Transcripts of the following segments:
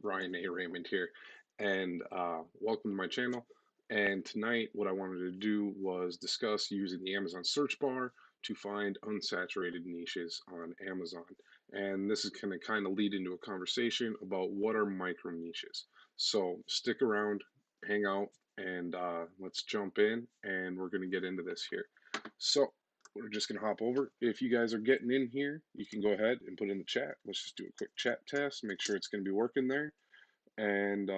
Ryan A. Raymond here, and welcome to my channel. And tonight, what I wanted to do was discuss using the Amazon search bar to find unsaturated niches on Amazon. And this is going to kind of lead into a conversation about what are micro niches. So stick around, hang out, and let's jump in, and we're going to get into this here. So we're just going to hop over. If you guys are getting in here, you can go ahead and put in the chat. Let's just do a quick chat test, make sure it's going to be working there. And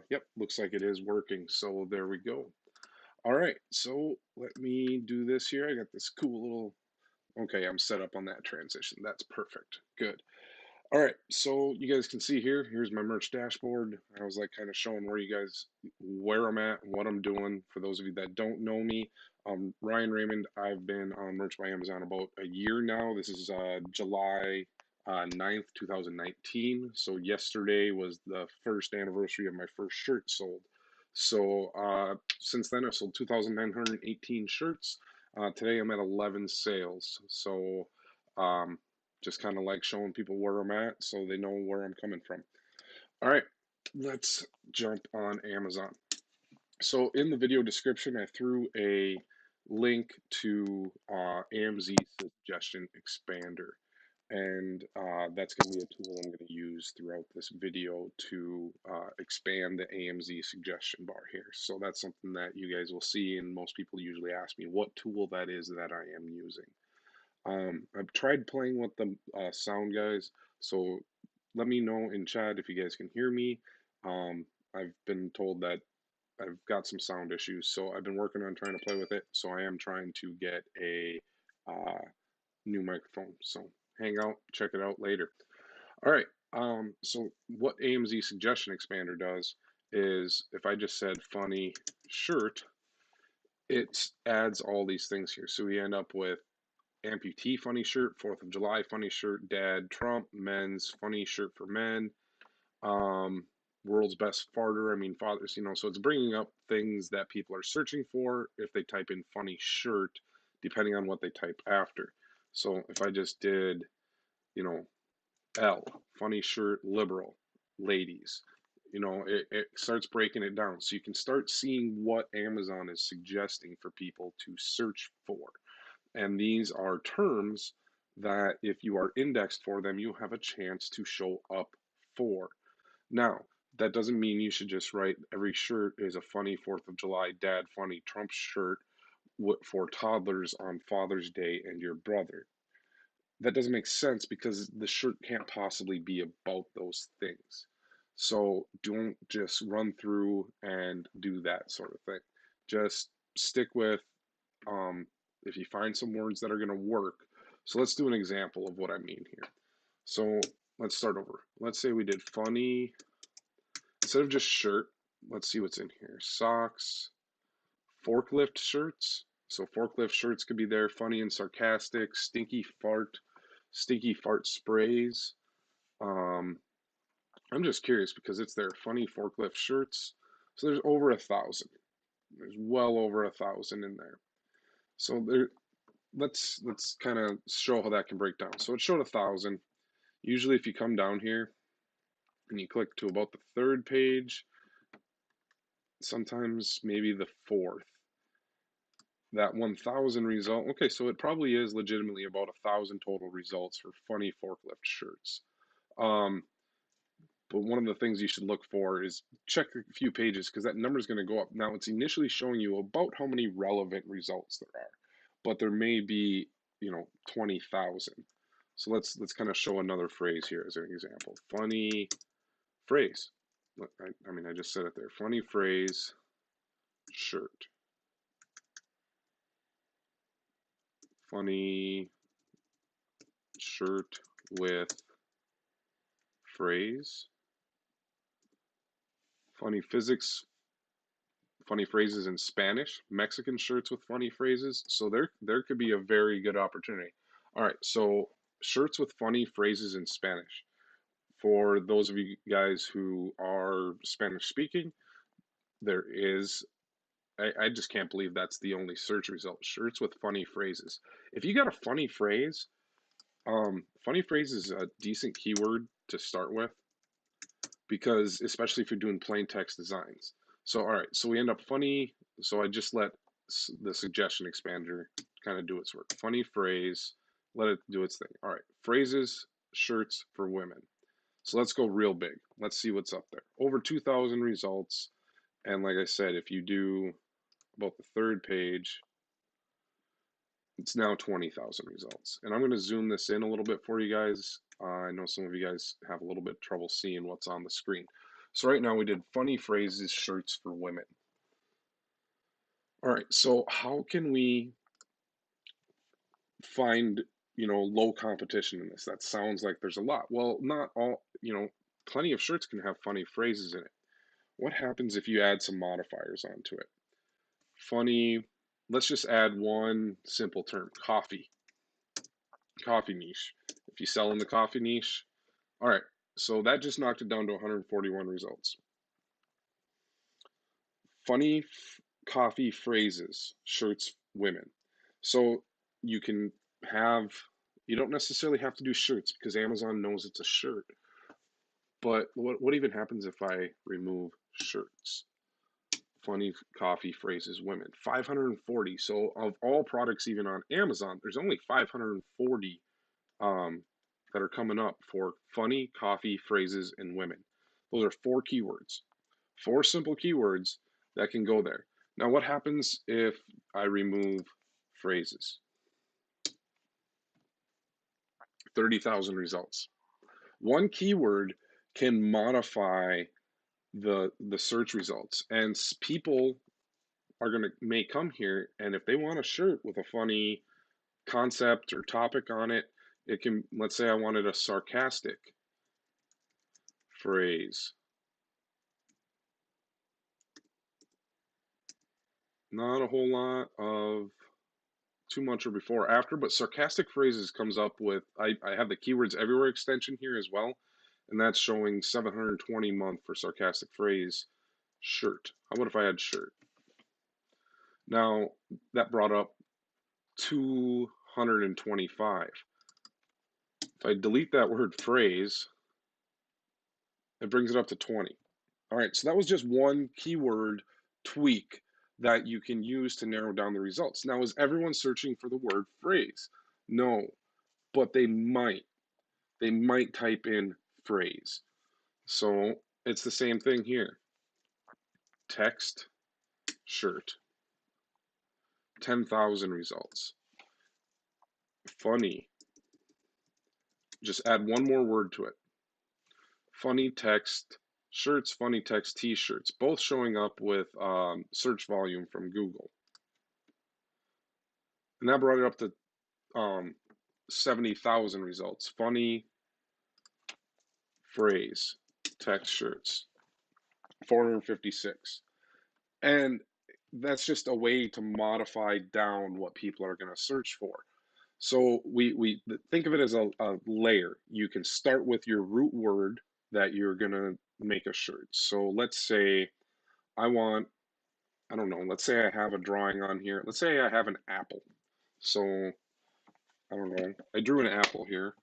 yep, looks like it is working. So there we go. All right, so let me do this here. I got this cool little, okay, I'm set up on that transition. That's perfect. Good. All right, so you guys can see here's my merch dashboard. I was like kind of showing where I'm at, what I'm doing. For those of you that don't know me, Ryan Raymond, I've been on Merch by Amazon about a year now. This is July 9th, 2019. So yesterday was the first anniversary of my first shirt sold. So since then, I've sold 2,918 shirts. Today I'm at 11 sales. So just kind of like showing people where I'm at so they know where I'm coming from. All right, let's jump on Amazon. So in the video description, I threw a link to AMZ Suggestion Expander. And that's going to be a tool I'm going to use throughout this video to expand the AMZ suggestion bar here. So that's something that you guys will see, and most people usually ask me what tool that is that I am using. I've tried playing with the sound, guys, so let me know in chat if you guys can hear me. I've been told that I've got some sound issues, so I've been working on trying to play with it. So I am trying to get a new microphone. So hang out, check it out later. All right. So what AMZ Suggestion Expander does is if I just said funny shirt, it adds all these things here. So we end up with amputee funny shirt, 4th of July funny shirt, dad Trump, men's funny shirt for men, world's best farter, I mean fathers, so it's bringing up things that people are searching for if they type in funny shirt, depending on what they type after. So if I just did, L, funny shirt, liberal, ladies, it starts breaking it down. So you can start seeing what Amazon is suggesting for people to search for. And these are terms that if you are indexed for them, you have a chance to show up for. Now, that doesn't mean you should just write every shirt is a funny 4th of July dad funny Trump shirt for toddlers on Father's Day and your brother. That doesn't make sense because the shirt can't possibly be about those things. So don't just run through and do that sort of thing. Just stick with if you find some words that are going to work. So let's do an example of what I mean here. So let's start over. Let's say we did funny, instead of just shirt, let's see what's in here. Socks, forklift shirts. So forklift shirts could be there, funny and sarcastic, stinky fart sprays. I'm just curious because it's their funny forklift shirts. So there's over 1,000. There's well over 1,000 in there. So let's kind of show how that can break down. So it showed 1,000. Usually if you come down here and you click to about the 3rd page, sometimes maybe the 4th, that 1,000 result. Okay, so it probably is legitimately about 1,000 total results for funny forklift shirts. But one of the things you should look for is check a few pages because that number is going to go up. Now it's initially showing you about how many relevant results there are, but there may be 20,000. So let's kind of show another phrase here as an example. Funny phrase. I mean, I just said it there. Funny phrase, shirt. Funny shirt with phrase. Funny physics. Funny phrases in Spanish. Mexican shirts with funny phrases. So there could be a very good opportunity. All right, so shirts with funny phrases in Spanish. For those of you guys who are Spanish speaking, there is, I just can't believe that's the only search result. Shirts with funny phrases. If you got a funny phrase is a decent keyword to start with. because especially if you're doing plain text designs. So, all right, so we end up funny. So I just let the suggestion expander kind of do its work. Funny phrase, let it do its thing. All right, phrases, shirts for women. So let's go real big. Let's see what's up there. Over 2,000 results. And like I said, if you do about the third page, it's now 20,000 results. And I'm going to zoom this in a little bit for you guys. I know some of you guys have a little bit trouble seeing what's on the screen. So right now we did funny phrases, shirts for women. All right, so how can we find, low competition in this? That sounds like there's a lot. Well, not all, plenty of shirts can have funny phrases in it. What happens if you add some modifiers onto it? Funny, let's just add one simple term, coffee niche. If you sell in the coffee niche, all right, so that just knocked it down to 141 results. Funny coffee phrases, shirts, women. So you can you don't necessarily have to do shirts because Amazon knows it's a shirt. But what even happens if I remove shirts? Funny coffee phrases, women. 540. So of all products, even on Amazon, there's only 540 that are coming up for funny coffee phrases and women. Those are 4 keywords, 4 simple keywords that can go there. Now, what happens if I remove phrases? 30,000 results. One keyword can modify the search results, and people are going to may come here, and if they want a shirt with a funny concept or topic on it, it can, let's say I wanted a sarcastic phrase. Not a whole lot of too much or before or after, but sarcastic phrases comes up with, I have the keywords everywhere extension here as well, and that's showing 720 month for sarcastic phrase shirt. How about if I had shirt? Now that brought up 225. If I delete that word phrase, it brings it up to 20. All right, so that was just one keyword tweak that you can use to narrow down the results. Now, is everyone searching for the word phrase? No, but they might. They might type in phrase. So it's the same thing here. Text, shirt, 10,000 results. Funny, just add one more word to it. Funny text shirts, funny text t-shirts, both showing up with search volume from Google. And that brought it up to 70,000 results. Funny phrase, text shirts, 456. And that's just a way to modify down what people are going to search for. So we think of it as a layer. You can start with your root word that you're going to make a shirt. So let's say I don't know, let's say I have a drawing on here. Let's say I have an apple. So I don't know, I drew an apple here.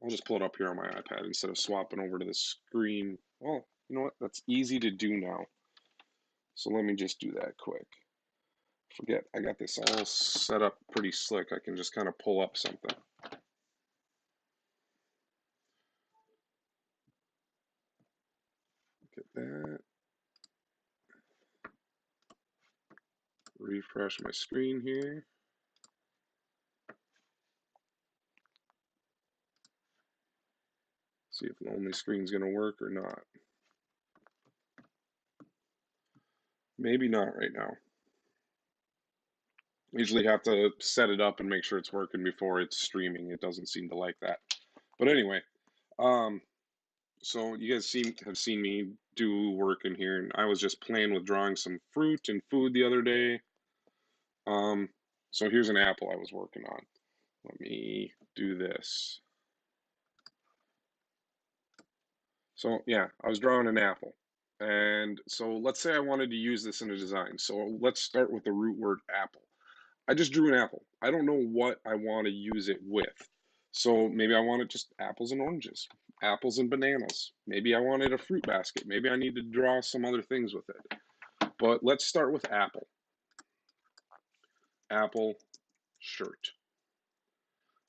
I'll just pull it up here on my iPad instead of swapping over to the screen. Well, you know what? That's easy to do now. So let me just do that quick. Forget, I got this all set up pretty slick. I can just kind of pull up something. Look at that. Refresh my screen here. See if the only screen's going to work or not. Maybe not right now. Usually have to set it up and make sure it's working before it's streaming. It doesn't seem to like that. But anyway, so you guys have seen me do work in here, and I was just playing with drawing some fruit and food the other day. So here's an apple I was working on. Let me do this. So yeah, I was drawing an apple. And so let's say I wanted to use this in a design. So let's start with the root word apple. I just drew an apple. I don't know what I want to use it with. So maybe I want it just apples and oranges. apples and bananas. Maybe I wanted a fruit basket. Maybe I need to draw some other things with it. But let's start with apple. Apple shirt.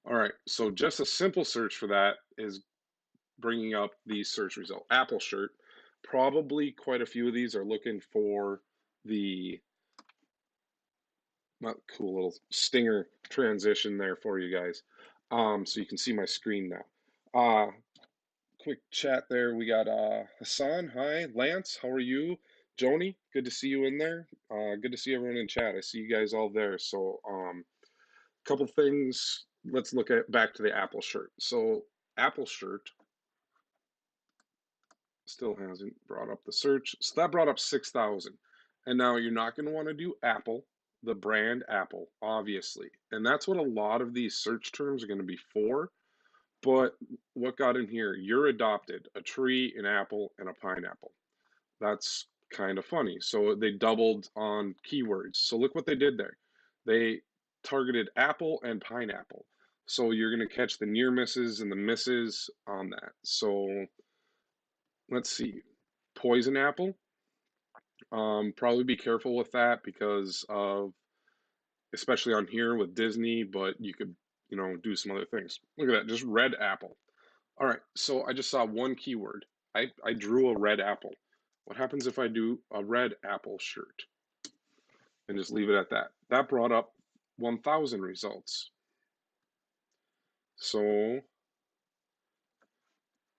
All right, so just a simple search for that is bringing up the search result. Apple shirt. Probably quite a few of these are looking for the cool little stinger transition there for you guys. So you can see my screen now. Quick chat there. We got Hassan. Hi. Lance, how are you? Joni, good to see you in there. Good to see everyone in chat. I see you guys all there. So couple things. Let's look at back to the Apple shirt. So Apple shirt still hasn't brought up the search. So that brought up 6,000. And now you're not going to want to do Apple, the brand Apple, obviously. And that's what a lot of these search terms are going to be for. But what got in here? You're adopted, a tree, an apple, and a pineapple. That's kind of funny. So they doubled on keywords. So look what they did there. They targeted apple and pineapple. So you're going to catch the near misses and the misses on that. So let's see. Poison apple. Probably be careful with that because of, especially on here with Disney, but you could, do some other things. Look at that, just red apple. All right, so I just saw one keyword. I drew a red apple. What happens if I do a red apple shirt? And just leave it at that. That brought up 1,000 results. So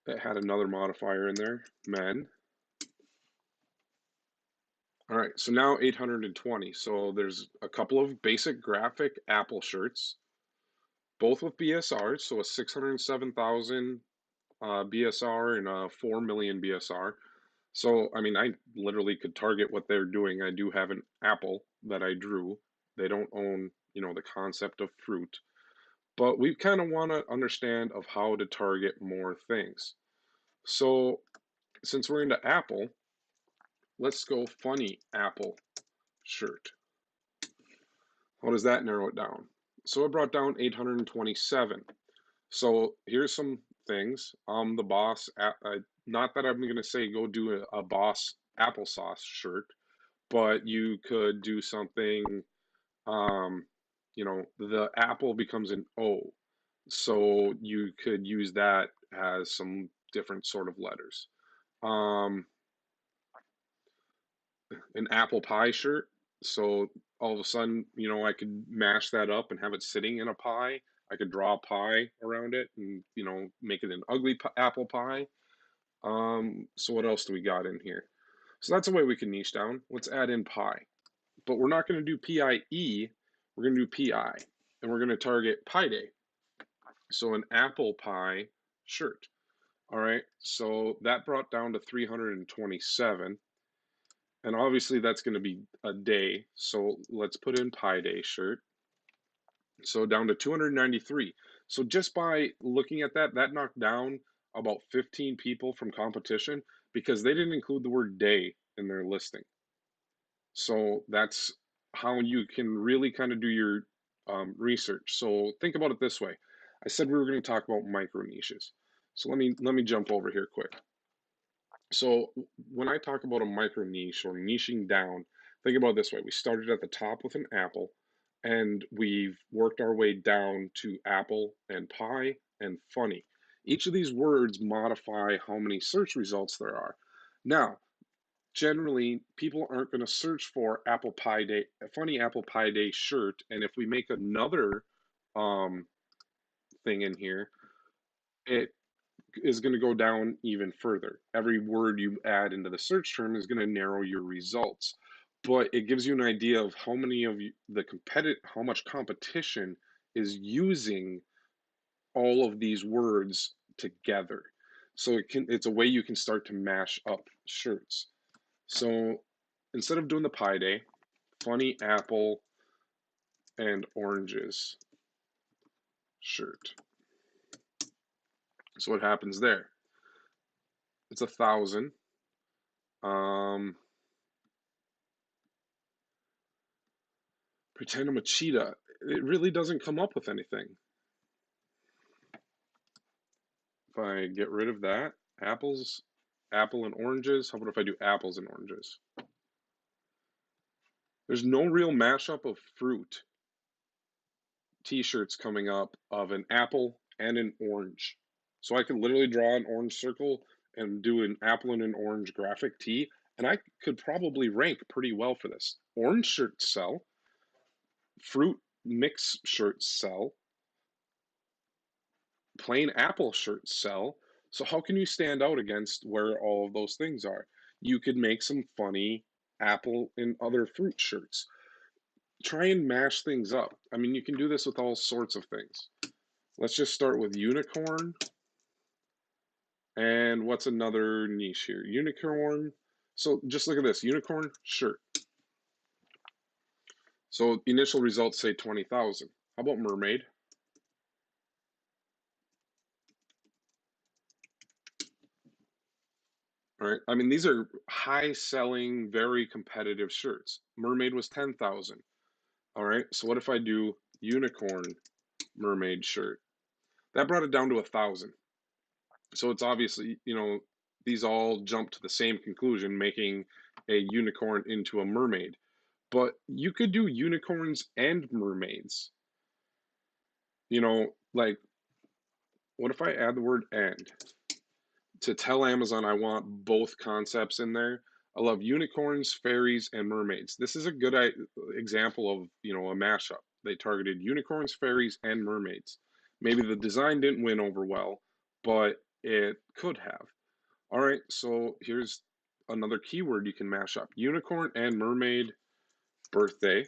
it had another modifier in there, men. All right, so now 820. So there's a couple of basic graphic Apple shirts, both with BSR. So a 607,000 BSR and a 4 million BSR. So, I mean, I literally could target what they're doing. I do have an apple that I drew. They don't own, the concept of fruit. But we kind of want to understand of how to target more things. So, since we're into apple, let's go funny apple shirt. How does that narrow it down? So it brought down 827. So here's some things. The boss, not that I'm going to say go do a boss applesauce shirt, but you could do something, the apple becomes an O. So you could use that as some different sort of letters. An apple pie shirt. So all of a sudden, I could mash that up and have it sitting in a pie. I could draw a pie around it and, make it an ugly apple pie. So what else do we got in here? So that's a way we can niche down. Let's add in pie. But we're not going to do PIE, we're going to do PI. And we're going to target Pi Day. So an apple pie shirt. All right, so that brought down to 327. And obviously that's going to be a day. So let's put in Pi Day shirt. So down to 293. So just by looking at that, that knocked down about 15 people from competition because they didn't include the word day in their listing. So that's how you can really kind of do your research. So think about it this way. I said we were going to talk about micro niches. So let me jump over here quick. So when I talk about a micro niche or niching down, think about it this way. We started at the top with an apple and we've worked our way down to apple and pie and funny. Each of these words modify how many search results there are. Now, generally, people aren't going to search for apple pie day, funny apple pie day shirt. And if we make another thing in here, it is going to go down even further. Every word you add into the search term is going to narrow your results. But it gives you an idea of how many of you, how much competition is using all of these words together. So it's a way you can start to mash up shirts. So instead of doing the pie day, funny apple and oranges shirt. So what happens there? It's 1,000. Pretend I'm a cheetah. It really doesn't come up with anything. If I get rid of that? Apples, apple and oranges. How about if I do apples and oranges? There's no real mashup of fruit t-shirts coming up of an apple and an orange. So I could literally draw an orange circle and do an apple and an orange graphic tee, and I could probably rank pretty well for this. Orange shirts sell, fruit mix shirts sell, plain apple shirts sell. So how can you stand out against where all of those things are? You could make some funny apple and other fruit shirts. Try and mash things up. I mean, you can do this with all sorts of things. Let's just start with unicorn. And what's another niche here? Unicorn. So just look at this, unicorn shirt. So initial results say 20,000. How about mermaid? All right. I mean, these are high selling, very competitive shirts. Mermaid was 10,000. All right. So what if I do unicorn mermaid shirt? That brought it down to 1,000. So it's obviously, these all jump to the same conclusion, making a unicorn into a mermaid. But you could do unicorns and mermaids. Like, what if I add the word and to tell Amazon I want both concepts in there? I love unicorns, fairies, and mermaids. This is a good example of, a mashup. They targeted unicorns, fairies, and mermaids. Maybe the design didn't win over well, but it could have. All right, so here's another keyword you can mash up. Unicorn and mermaid birthday.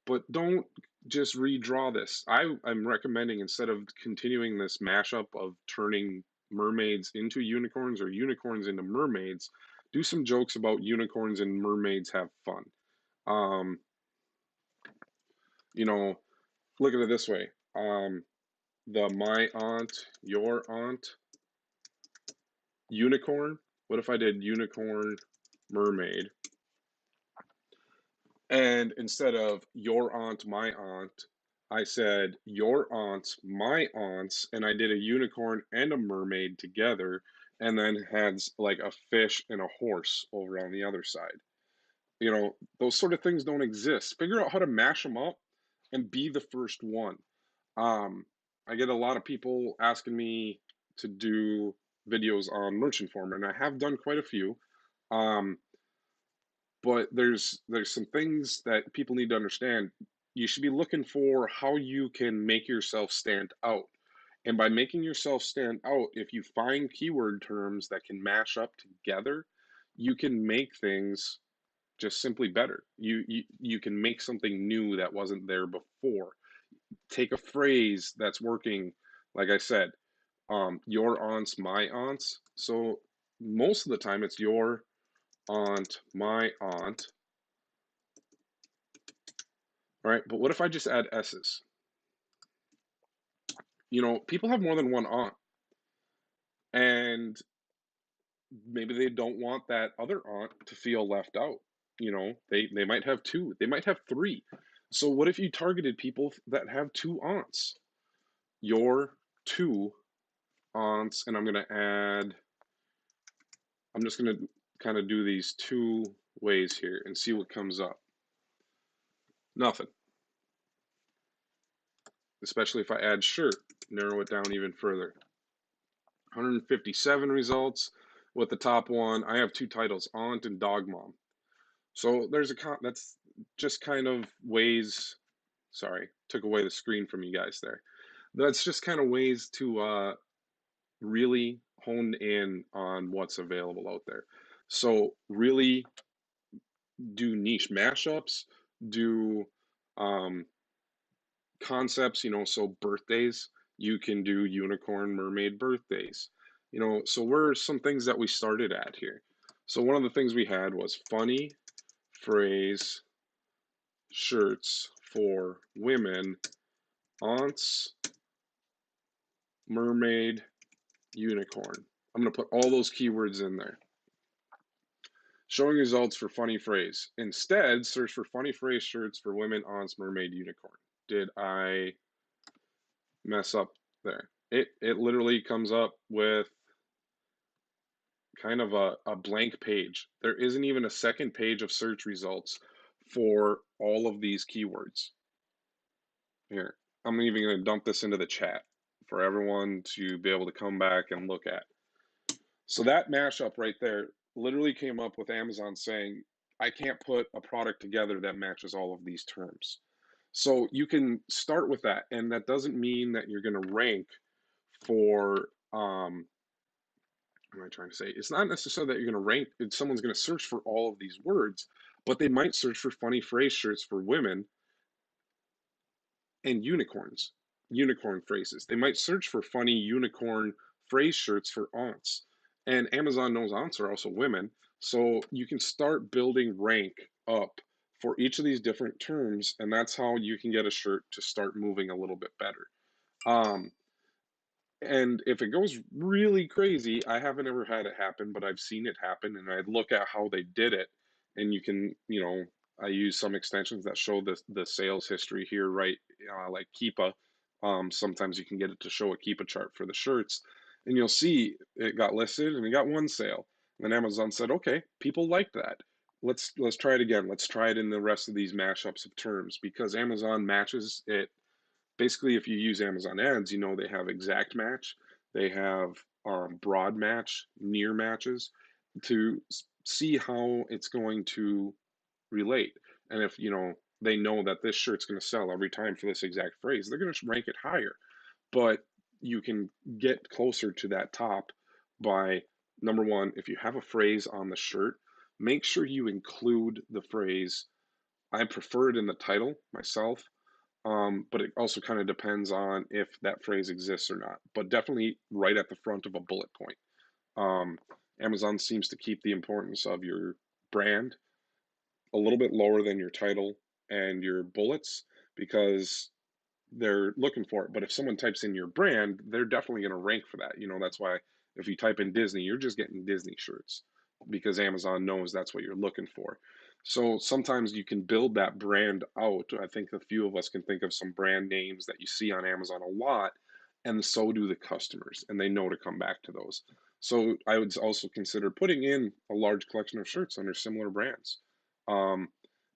But don't just redraw this. I'm recommending, instead of continuing this mashup of turning mermaids into unicorns or unicorns into mermaids, do some jokes about unicorns and mermaids have fun. Um, Look at it this way. The my aunt, your aunt, unicorn. What if I did unicorn, mermaid? And instead of your aunt, my aunt, I said your aunts, my aunts, and I did a unicorn and a mermaid together, and then had like a fish and a horse over on the other side. Those sort of things don't exist. Figure out how to mash them up and be the first one. I get a lot of people asking me to do videos on Merchant Form, and I have done quite a few. But there's some things that people need to understand. You should be looking for how you can make yourself stand out. And by making yourself stand out, if you find keyword terms that can mash up together, you can make things just simply better. You can make something new that wasn't there before. Take a phrase that's working, like I said, your aunts, my aunts. So most of the time it's your aunt, my aunt. All right, but what if I just add S's? People have more than one aunt, and maybe they don't want that other aunt to feel left out. They might have two, they might have three. So what if you targeted people that have two aunts? Your two aunts, and I'm just gonna kind of do these two ways here and see what comes up. Nothing. Especially if I add shirt, narrow it down even further. 157 results with the top one. I have two titles, Aunt and Dog Mom. So that's just kind of ways. Sorry, took away the screen from you guys there. That's just kind of ways to really hone in on what's available out there. So really do niche mashups, do concepts, so birthdays, you can do unicorn mermaid birthdays. So where are some things that we started at here? So one of the things we had was funny phrase shirts for women, aunts, mermaid, unicorn. I'm going to put all those keywords in there. Showing results for funny phrase. Instead, search for funny phrase shirts for women, aunts, mermaid, unicorn. Did I mess up there? It literally comes up with kind of a blank page. There isn't even a second page of search results for all of these keywords. Here, I'm even going to dump this into the chat for everyone to be able to come back and look at. So that mashup right there literally came up with Amazon saying, I can't put a product together that matches all of these terms. So you can start with that, and that doesn't mean that you're going to rank for what am I trying to say? It's not necessarily that you're going to rank, someone's going to search for all of these words, but they might search for funny phrase shirts for women and unicorns, unicorn phrases. They might search for funny unicorn phrase shirts for aunts. And Amazon knows aunts are also women. So you can start building rank up for each of these different terms. And that's how you can get a shirt to start moving a little bit better. Um, and if it goes really crazy, I haven't ever had it happen, but I've seen it happen, and I look at how they did it, and you can, I use some extensions that show the sales history here, right? Like Keepa. Sometimes you can get it to show a Keepa chart for the shirts, and you'll see it got listed and it got one sale. And then Amazon said, okay, people like that. Let's try it again. Let's try it in the rest of these mashups of terms because Amazon matches it. Basically, if you use Amazon ads, they have exact match, they have broad match, near matches to see how it's going to relate. And if, they know that this shirt's going to sell every time for this exact phrase, they're going to rank it higher. But you can get closer to that top by number one, if you have a phrase on the shirt, make sure you include the phrase. I prefer it in the title myself, but it also kind of depends on if that phrase exists or not. But definitely right at the front of a bullet point. Um, Amazon seems to keep the importance of your brand a little bit lower than your title and your bullets because they're looking for it. But if someone types in your brand, they're definitely going to rank for that. That's why if you type in Disney, you're just getting Disney shirts because Amazon knows that's what you're looking for. So sometimes you can build that brand out. I think a few of us can think of some brand names that you see on Amazon a lot, and so do the customers, and they know to come back to those. So I would also consider putting in a large collection of shirts under similar brands. Um,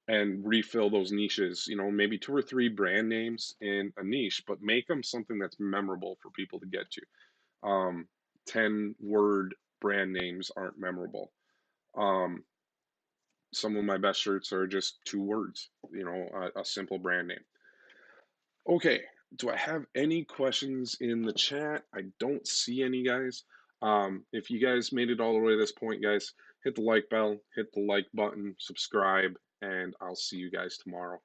and refill those niches, maybe two or three brand names in a niche, but make them something that's memorable for people to get to. 10-word brand names aren't memorable. Um, some of my best shirts are just 2 words, a simple brand name. Okay, do I have any questions in the chat? I don't see any, guys. If you guys made it all the way to this point, guys, hit the like bell, hit the like button, subscribe, and I'll see you guys tomorrow.